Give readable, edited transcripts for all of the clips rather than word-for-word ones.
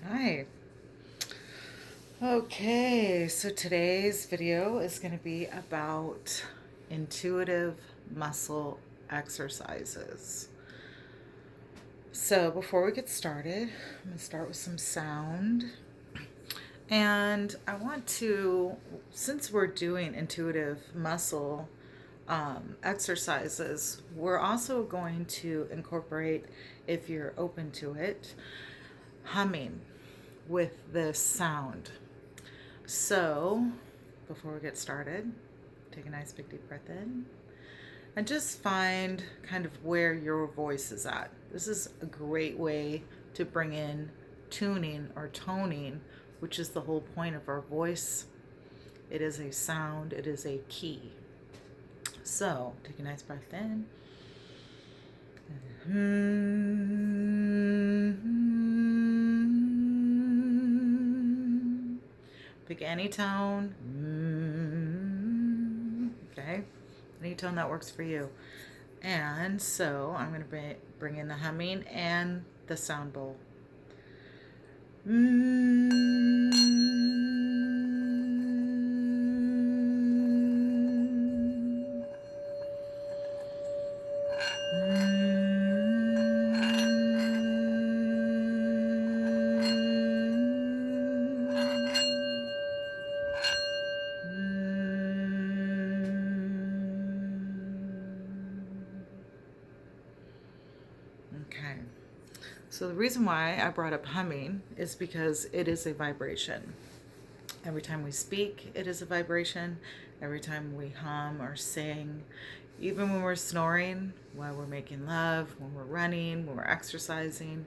Hi. Okay, so today's video is going to be about intuitive muscle exercises. So before we get started, I'm going to start with some sound. And I want to, since we're doing intuitive muscle exercises, we're also going to incorporate, if you're open to it, humming with this sound. So, before we get started, take a nice big deep breath in and just find kind of where your voice is at. This is a great way to bring in tuning or toning, which is the whole point of our voice. It is a sound, it is a key. So, take a nice breath in. Pick any tone. Okay, any tone that works for you. And so I'm going to bring in the humming and the sound bowl. Okay. So the reason why I brought up humming is because it is a vibration. Every time we speak, it is a vibration. Every time we hum or sing, even when we're snoring, while we're making love, when we're running, when we're exercising,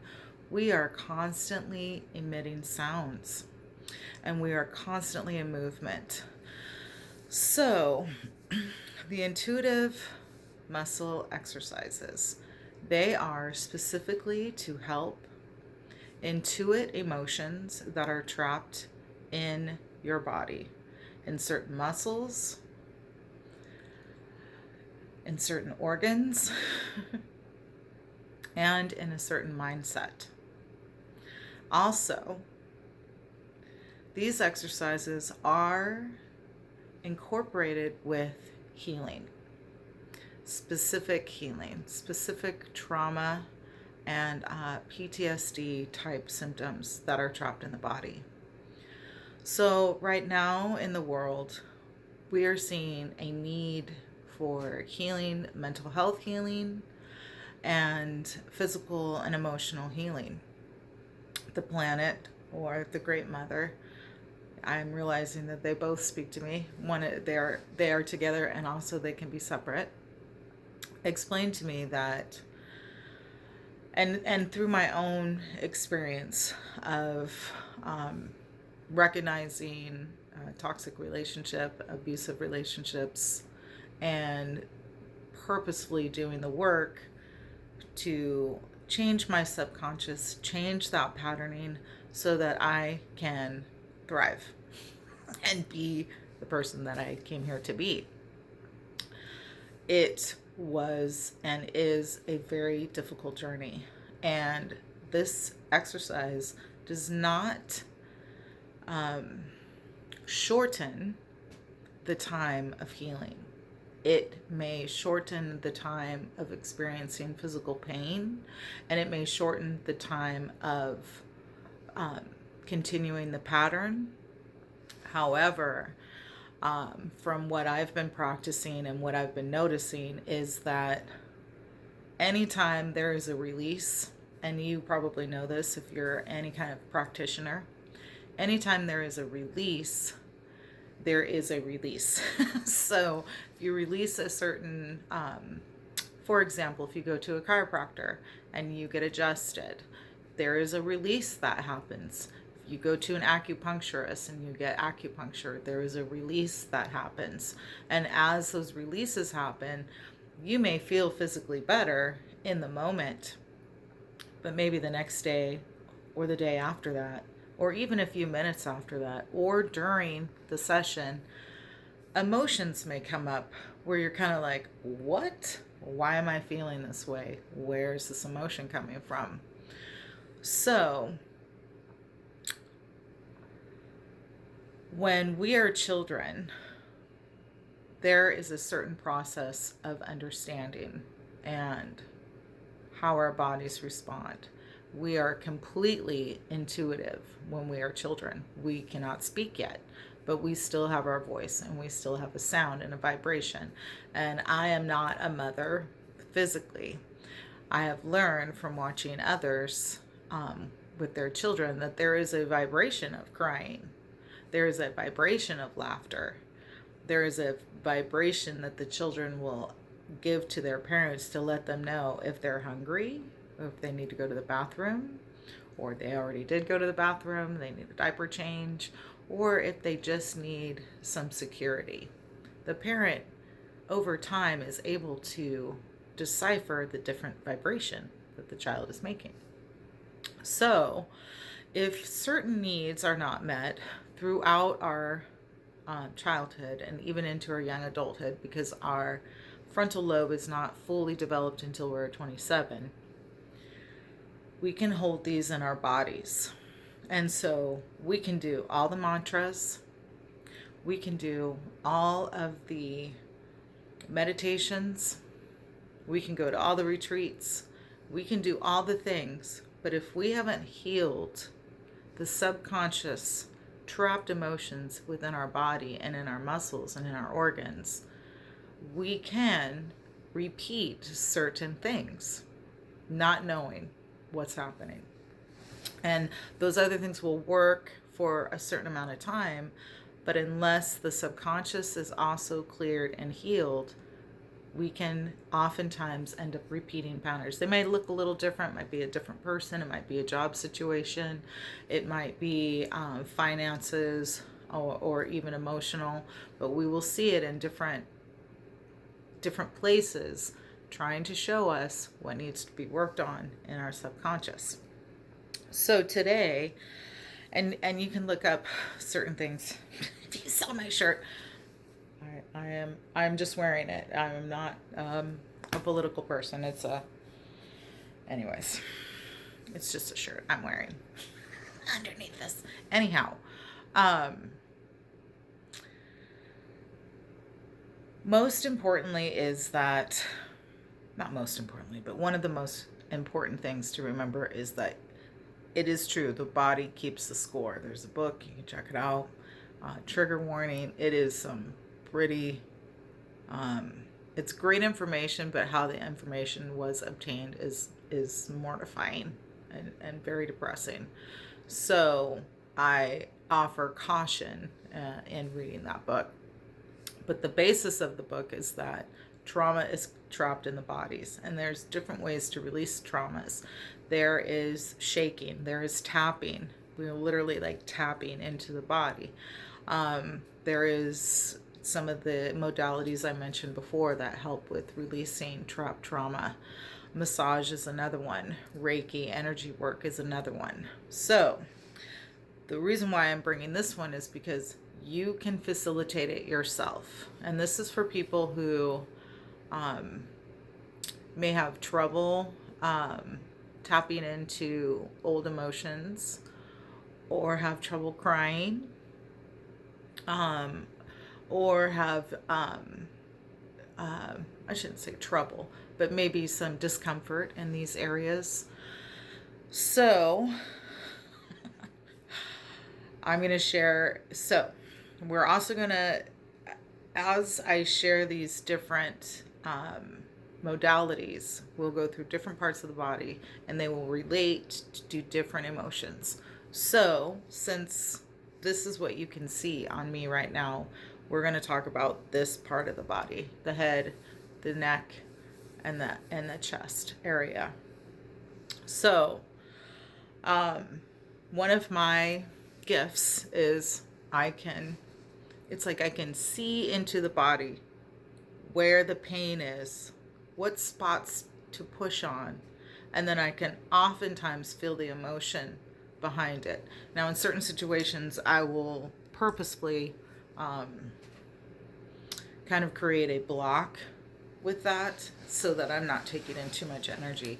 we are constantly emitting sounds and we are constantly in movement. So, the intuitive muscle exercises, they are specifically to help intuit emotions that are trapped in your body, in certain muscles, in certain organs, and in a certain mindset. Also, these exercises are incorporated with healing, specific trauma and PTSD type symptoms that are trapped in the body. So, right now in the world, we are seeing a need for healing, mental health healing, and physical and emotional healing. The planet, or the Great Mother, I'm realizing that they both speak to me. One, they are together, and also they can be separate. Explained to me that, and through my own experience of um, recognizing toxic relationship, abusive relationships, and purposefully doing the work to change my subconscious, change that patterning so that I can thrive and be the person that I came here to be. It was and is a very difficult journey. And this exercise does not shorten the time of healing. It may shorten the time of experiencing physical pain, and it may shorten the time of um, continuing the pattern. However, from what I've been practicing and what I've been noticing is that anytime there is a release, and you probably know this if you're any kind of practitioner, anytime there is a release, there is a release. So if you release a certain, for example, if you go to a chiropractor and you get adjusted, there is a release that happens. If you go to an acupuncturist and you get acupuncture, there is a release that happens. And as those releases happen, you may feel physically better in the moment, but maybe the next day or the day after that, or even a few minutes after that, or during the session, emotions may come up where you're kind of like, what? Why am I feeling this way? Where's this emotion coming from? So, When we are children, there is a certain process of understanding and how our bodies respond. We are completely intuitive when we are children. We cannot speak yet, but we still have our voice and we still have a sound and a vibration. And I am not a mother physically. I have learned from watching others with their children that there is a vibration of crying, there is a vibration of laughter, there is a vibration that the children will give to their parents to let them know if they're hungry, or if they need to go to the bathroom, or they already did go to the bathroom, they need a diaper change, or if they just need some security. The parent, over time, is able to decipher the different vibration that the child is making. So, if certain needs are not met throughout our childhood and even into our young adulthood, because our frontal lobe is not fully developed until we're 27, we can hold these in our bodies. And so we can do all the mantras, we can do all of the meditations, we can go to all the retreats, we can do all the things, but if we haven't healed the subconscious trapped emotions within our body and in our muscles and in our organs, we can repeat certain things, not knowing what's happening. And those other things will work for a certain amount of time, but unless the subconscious is also cleared and healed, we can oftentimes end up repeating patterns. They may look a little different, might be a different person, it might be a job situation, it might be finances, or even emotional, but we will see it in different places, trying to show us what needs to be worked on in our subconscious. So today, and you can look up certain things. If you saw my shirt, I'm just wearing it. I'm not a political person. Anyways, it's just a shirt I'm wearing underneath this. Anyhow, most importantly is that, not most importantly, but one of the most important things to remember is that it is true, the body keeps the score. There's a book, you can check it out. Trigger warning, it is some pretty, it's great information, but how the information was obtained is mortifying and very depressing. So I offer caution in reading that book. But the basis of the book is that trauma is trapped in the bodies, and there's different ways to release traumas. There is shaking, there is tapping. We're literally like tapping into the body. There is some of the modalities I mentioned before that help with releasing trapped trauma. Massage is another one. Reiki, energy work is another one. So the reason why I'm bringing this one is because you can facilitate it yourself. And this is for people who may have trouble tapping into old emotions, or have trouble crying, or have, I shouldn't say trouble, but maybe some discomfort in these areas. So I'm going to share, so we're also going to, as I share these different modalities, we'll go through different parts of the body and they will relate to different emotions. So since this is what you can see on me right now, we're going to talk about this part of the body, the head, the neck, and the chest area. So one of my gifts is it's like I can see into the body where the pain is, what spots to push on, and then I can oftentimes feel the emotion behind it. Now in certain situations I will purposefully kind of create a block with that so that I'm not taking in too much energy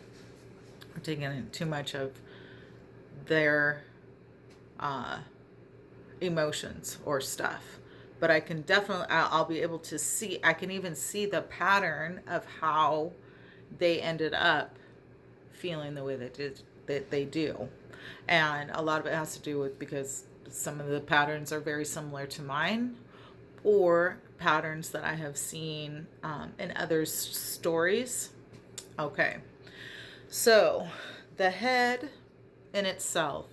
or taking in too much of their emotions or stuff. But I can definitely, I'll be able to see, I can even see the pattern of how they ended up feeling the way that they do. And a lot of it has to do with because some of the patterns are very similar to mine, or patterns that I have seen in others' stories. Okay, so the head in itself,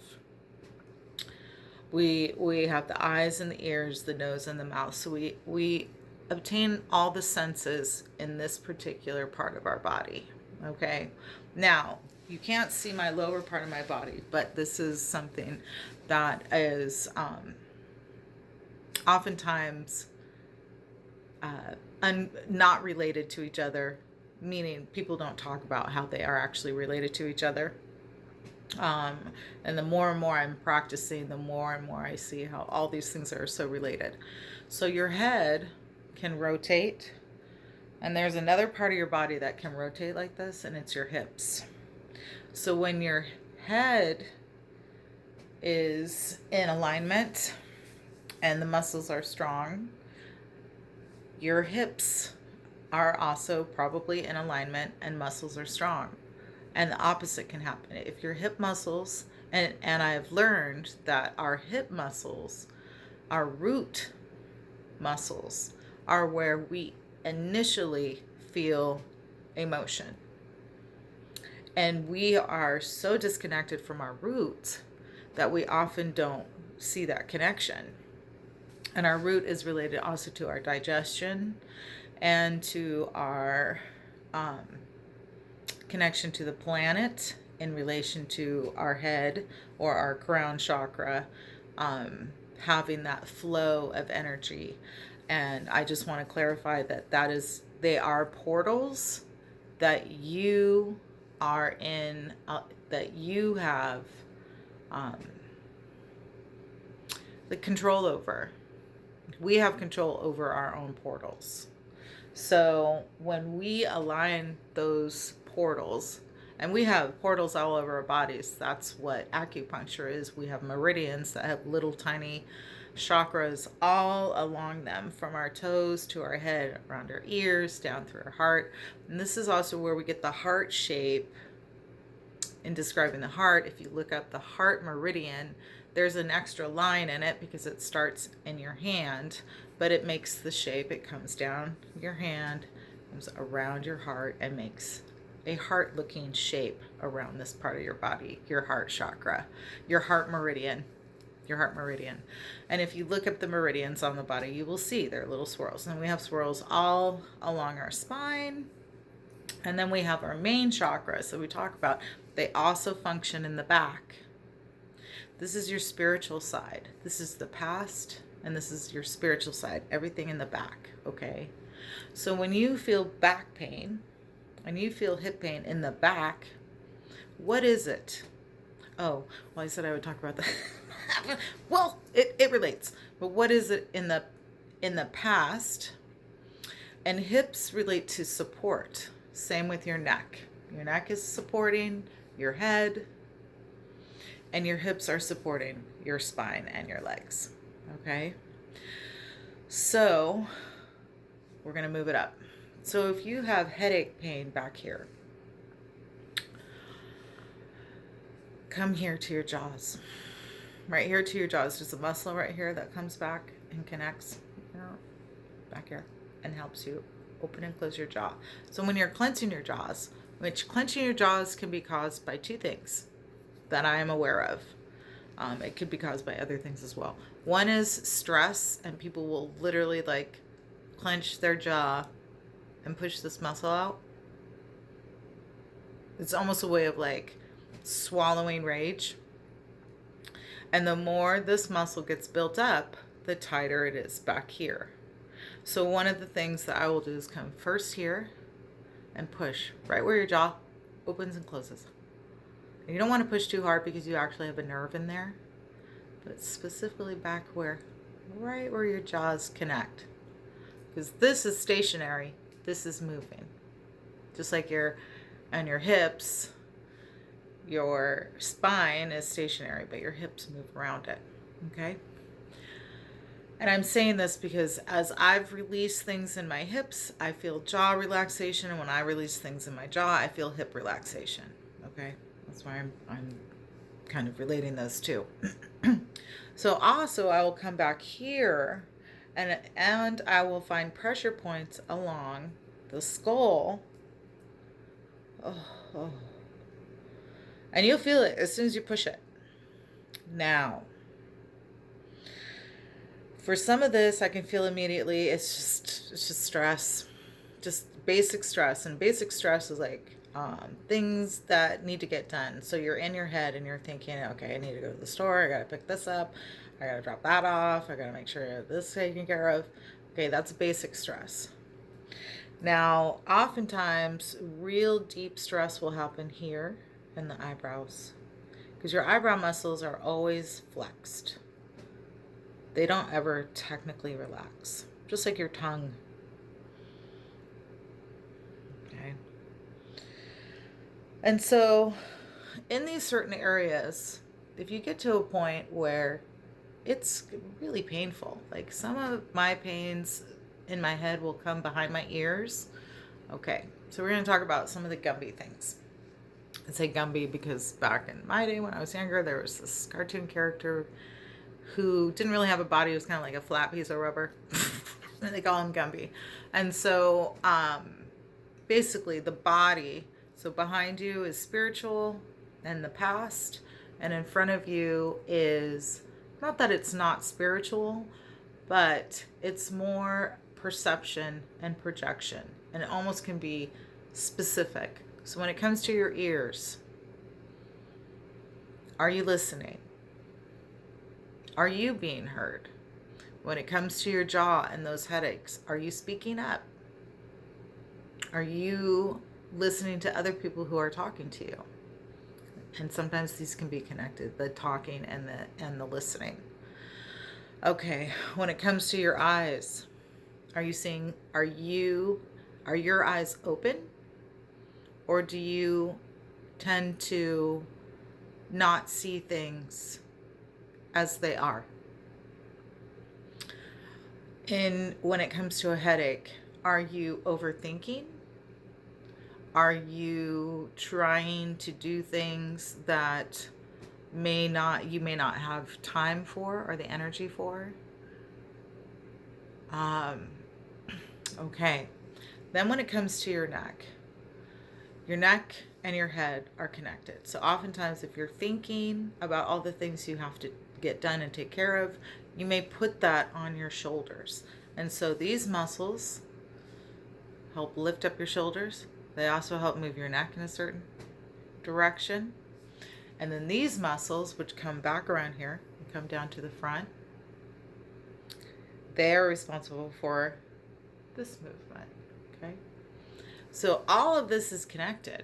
we have the eyes and the ears, the nose and the mouth. So we obtain all the senses in this particular part of our body. Okay, now you can't see my lower part of my body, but this is something that is oftentimes not related to each other, meaning people don't talk about how they are actually related to each other. And the more and more I'm practicing, the more and more I see how all these things are so related. So your head can rotate, and there's another part of your body that can rotate like this, and it's your hips. So when your head is in alignment and the muscles are strong, your hips are also probably in alignment and muscles are strong. And the opposite can happen. If your hip muscles, and I've learned that our hip muscles, our root muscles, are where we initially feel emotion. And we are so disconnected from our roots that we often don't see that connection. And our root is related also to our digestion and to our connection to the planet in relation to our head or our crown chakra, having that flow of energy. And I just want to clarify that they are portals that you are in, that you have the control over. We have control over our own portals. So when we align those portals, and we have portals all over our bodies, that's what acupuncture is. We have meridians that have little tiny chakras all along them, from our toes to our head, around our ears, down through our heart. And this is also where we get the heart shape. In describing the heart, if you look up the heart meridian, there's an extra line in it because it starts in your hand, but it makes the shape. It comes down your hand, comes around your heart, and makes a heart looking shape around this part of your body, your heart chakra, your heart meridian. And if you look up the meridians on the body, you will see they're little swirls. And we have swirls all along our spine. And then we have our main chakra. So we talk about, they also function in the back. This is your spiritual side. This is the past, and this is your spiritual side. Everything in the back, okay? So when you feel back pain and you feel hip pain in the back, what is it? Oh, well, I said I would talk about that. Well, it relates. But what is it in the past? And hips relate to support. Same with your neck. Your neck is supporting your head, and your hips are supporting your spine and your legs. Okay? So we're going to move it up. So if you have headache pain back here, come here to your jaws. Right here to your jaws. There's a muscle right here that comes back and connects, back here, and helps you open and close your jaw. So when you're clenching your jaws, which clenching your jaws can be caused by two things that I am aware of. It could be caused by other things as well. One is stress, and people will literally like clench their jaw and push this muscle out. It's almost a way of like swallowing rage. And the more this muscle gets built up, the tighter it is back here. So one of the things that I will do is come first here and push right where your jaw opens and closes. You don't want to push too hard because you actually have a nerve in there, but specifically back where, right where your jaws connect. Because this is stationary, this is moving. Just like your hips, your spine is stationary, but your hips move around it. Okay? And I'm saying this because as I've released things in my hips, I feel jaw relaxation. And when I release things in my jaw, I feel hip relaxation. Okay. That's why I'm kind of relating those two. So also I will come back here and I will find pressure points along the skull. Oh, oh. And you'll feel it as soon as you push it. Now, for some of this, I can feel immediately it's just stress, just basic stress, and basic stress is like things that need to get done. So you're in your head and you're thinking, okay, I need to go to the store. I gotta pick this up. I gotta drop that off. I gotta make sure this is taken care of. Okay, that's basic stress. Now, oftentimes, real deep stress will happen here in the eyebrows because your eyebrow muscles are always flexed. They don't ever technically relax, just like your tongue. Okay. And so, in these certain areas, if you get to a point where it's really painful, like some of my pains in my head will come behind my ears. Okay, so we're going to talk about some of the Gumby things. I say Gumby because back in my day when I was younger, there was this cartoon character who didn't really have a body. He was kind of like a flat piece of rubber. And they call him Gumby. And so basically the body, so behind you is spiritual and the past, and in front of you is, not that it's not spiritual, but it's more perception and projection, and it almost can be specific. So when it comes to your ears, are you listening? Are you being heard? When it comes to your jaw and those headaches, are you speaking up? Are you listening to other people who are talking to you? And sometimes these can be connected, the talking and the listening. Okay, when it comes to your eyes, are your eyes open, or do you tend to not see things as they are? And when it comes to a headache, are you overthinking? Are you trying to do things that you may not have time for or the energy for? Okay. Then when it comes to your neck and your head are connected. So oftentimes if you're thinking about all the things you have to get done and take care of, you may put that on your shoulders. And so these muscles help lift up your shoulders. They also help move your neck in a certain direction. And then these muscles, which come back around here and come down to the front, they are responsible for this movement. Okay? So all of this is connected.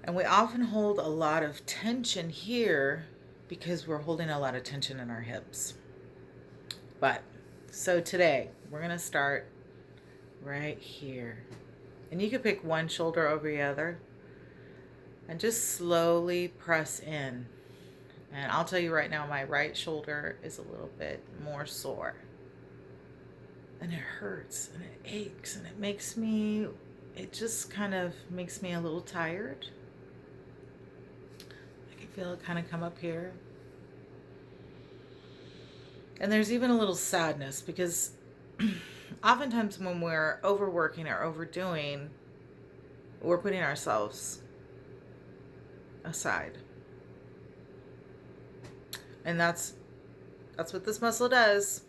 And we often hold a lot of tension here because we're holding a lot of tension in our hips. But, so today, we're going to start right here. And you can pick one shoulder over the other and just slowly press in. And I'll tell you right now, my right shoulder is a little bit more sore. And it hurts and it aches and it just kind of makes me a little tired. I can feel it kind of come up here. And there's even a little sadness because oftentimes when we're overworking or overdoing, we're putting ourselves aside. And that's what this muscle does.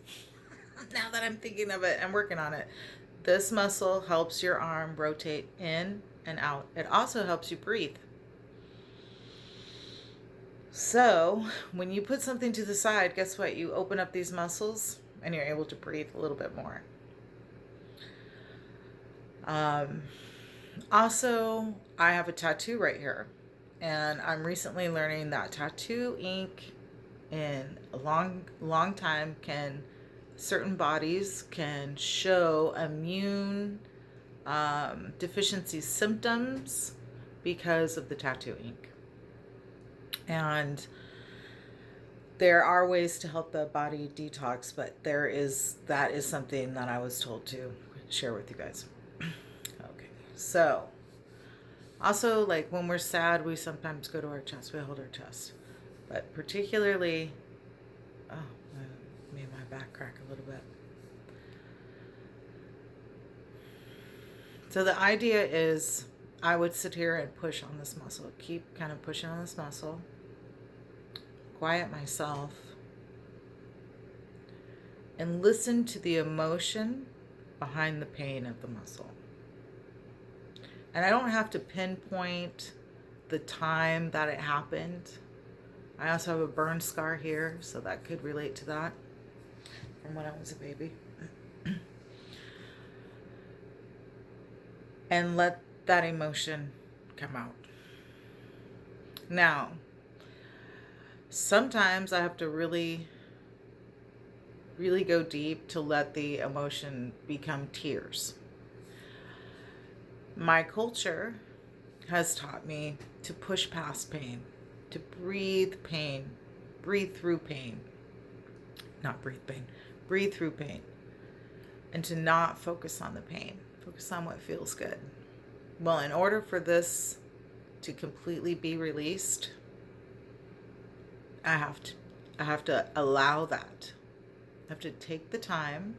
Now that I'm thinking of it and working on it, this muscle helps your arm rotate in and out. It also helps you breathe. So when you put something to the side, guess what? You open up these muscles and you're able to breathe a little bit more. Also, I have a tattoo right here, and I'm recently learning that tattoo ink in a long time certain bodies can show immune deficiency symptoms because of the tattoo ink. And there are ways to help the body detox, but that is something that I was told to share with you guys. Okay. So, also, like when we're sad, we sometimes go to our chest, we hold our chest. But particularly, oh, I made my back crack a little bit. So the idea is I would sit here and push on this muscle, keep kind of pushing on this muscle, quiet myself, and listen to the emotion behind the pain of the muscle. And I don't have to pinpoint the time that it happened. I also have a burn scar here, so that could relate to that from when I was a baby. And let that emotion come out. Now, sometimes I have to really go deep to let the emotion become tears. My culture has taught me to push past pain, to breathe through pain, not breathe pain, breathe through pain, and to not focus on the pain, focus on what feels good. Well, in order for this to completely be released, I have to allow that. I have to take the time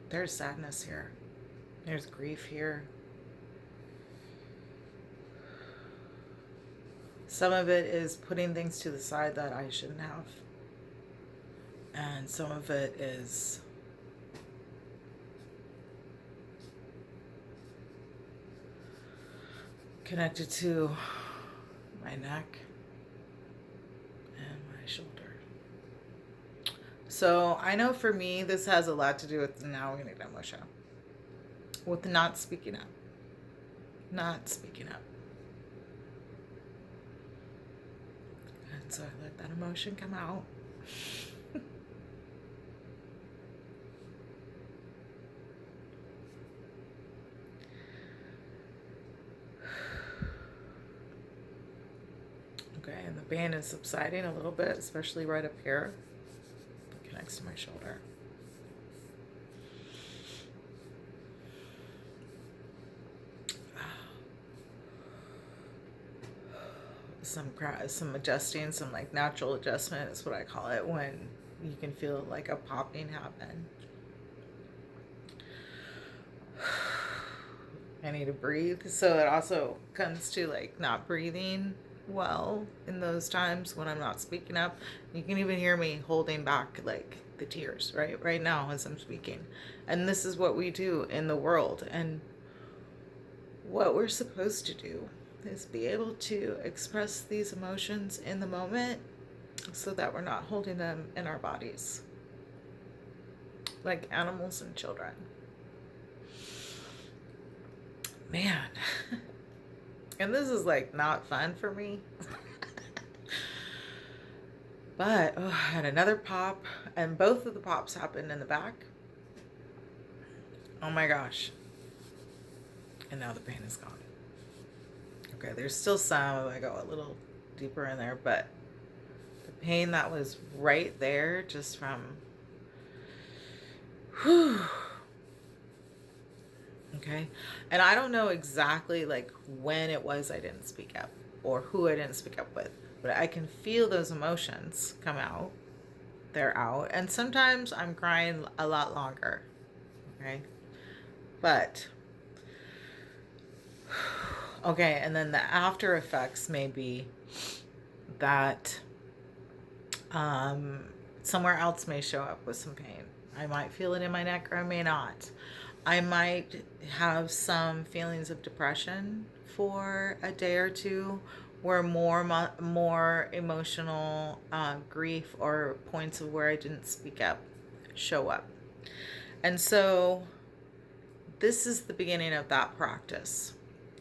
there's sadness here. There's grief here. Some of it is putting things to the side that I shouldn't have. And some of it is connected to my neck and my shoulder. So I know for me, this has a lot to do with with not speaking up. Not speaking up. And so I let that emotion come out. Okay, and the pain is subsiding a little bit, especially right up here. It connects to my shoulder. Some adjusting, some like natural adjustment is what I call it, when you can feel like a popping happen. I need to breathe. So it also comes to like not breathing well in those times when I'm not speaking up. You can even hear me holding back like the tears right now as I'm speaking. And this is what we do in the world, and what we're supposed to do is be able to express these emotions in the moment so that we're not holding them in our bodies like animals and children. Man. And this is like not fun for me. But I had another pop, and both of the pops happened in the back. Oh my gosh. And now the pain is gone. Okay, there's still some. I go a little deeper in there, but the pain that was right there just from okay. And I don't know exactly like when it was I didn't speak up or who I didn't speak up with, but I can feel those emotions come out. They're out. And sometimes I'm crying a lot longer. Okay. But okay, and then the after effects may be that somewhere else may show up with some pain. I might feel it in my neck or I may not. I might have some feelings of depression for a day or two, where more emotional grief or points of where I didn't speak up show up. And so this is the beginning of that practice.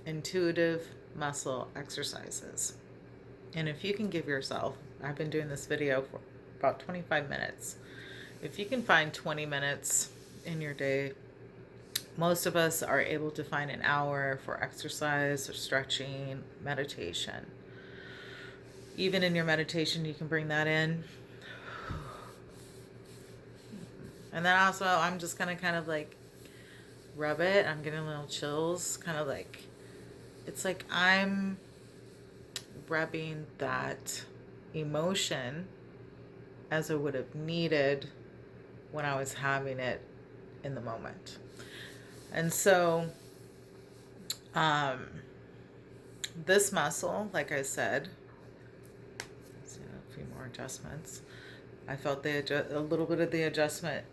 Intuitive muscle exercises. And if you can give yourself, I've been doing this video for about 25 minutes. if you can find 20 minutes in your day, most of us are able to find an hour for exercise or stretching, meditation. Even in your meditation, you can bring that in. And then also, I'm just gonna kind of like rub it. I'm getting little chills, kind of like, it's like I'm rubbing that emotion as I would have needed when I was having it in the moment. And so, this muscle, like I said, let's see, a few more adjustments. I felt a little bit of the adjustment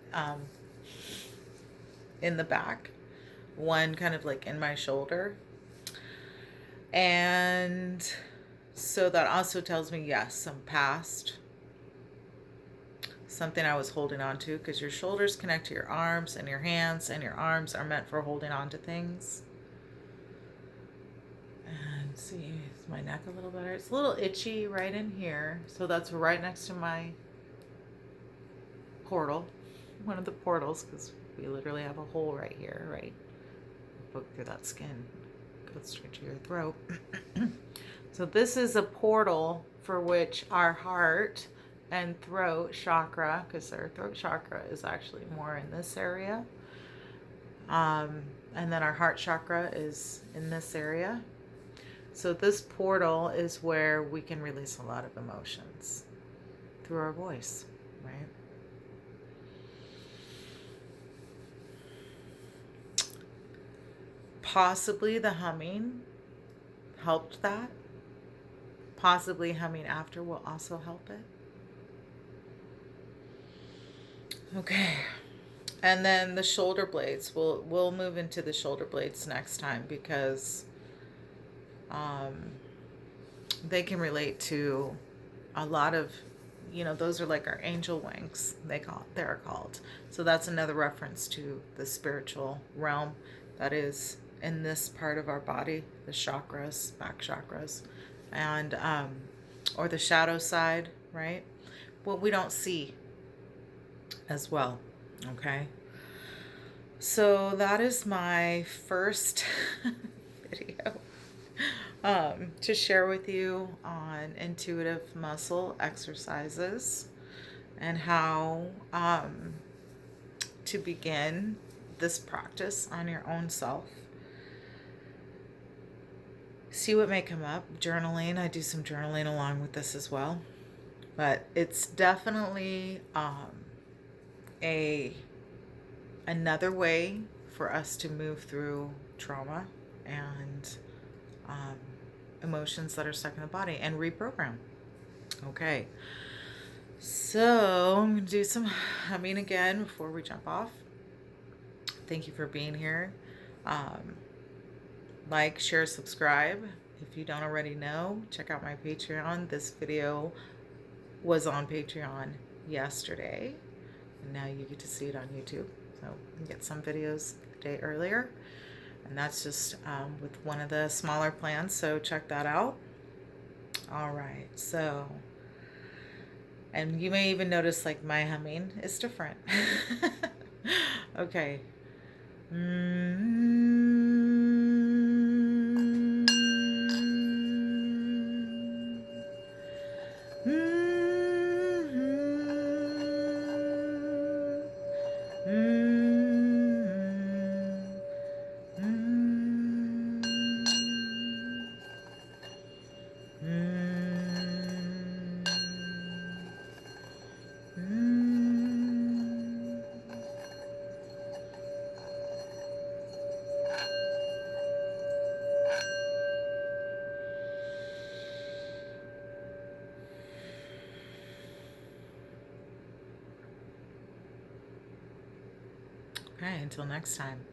in the back, one kind of like in my shoulder. And so that also tells me, yes, some past, something I was holding on to, because your shoulders connect to your arms, and your hands and your arms are meant for holding on to things. And see, is my neck a little better? It's a little itchy right in here. So that's right next to my portal, one of the portals, because we literally have a hole right here, right? Poke through that skin, goes straight to your throat. So this is a portal for which our heart and throat chakra, because our throat chakra is actually more in this area, and then our heart chakra is in this area. So this portal is where we can release a lot of emotions through our voice, right? Possibly the humming helped that. Possibly humming after will also help it. Okay. And then the shoulder blades. We'll move into the shoulder blades next time, because they can relate to a lot of, those are like our angel wings, they're called. So that's another reference to the spiritual realm that is in this part of our body, the chakras, back chakras, and or the shadow side, right? What we don't see as well. Okay. So that is my first video to share with you on intuitive muscle exercises and how to begin this practice on your own self. See what may come up. Journaling. I do some journaling along with this as well. But it's definitely another way for us to move through trauma and emotions that are stuck in the body and reprogram. Okay. So I'm going to do some humming again before we jump off. Thank you for being here. Like, share, subscribe. If you don't already know, check out my Patreon. This video was on Patreon yesterday, and now you get to see it on YouTube. So you can get some videos a day earlier, and that's just with one of the smaller plans, so check that out. All right, so, and you may even notice like my humming is different. Okay. Okay, until next time.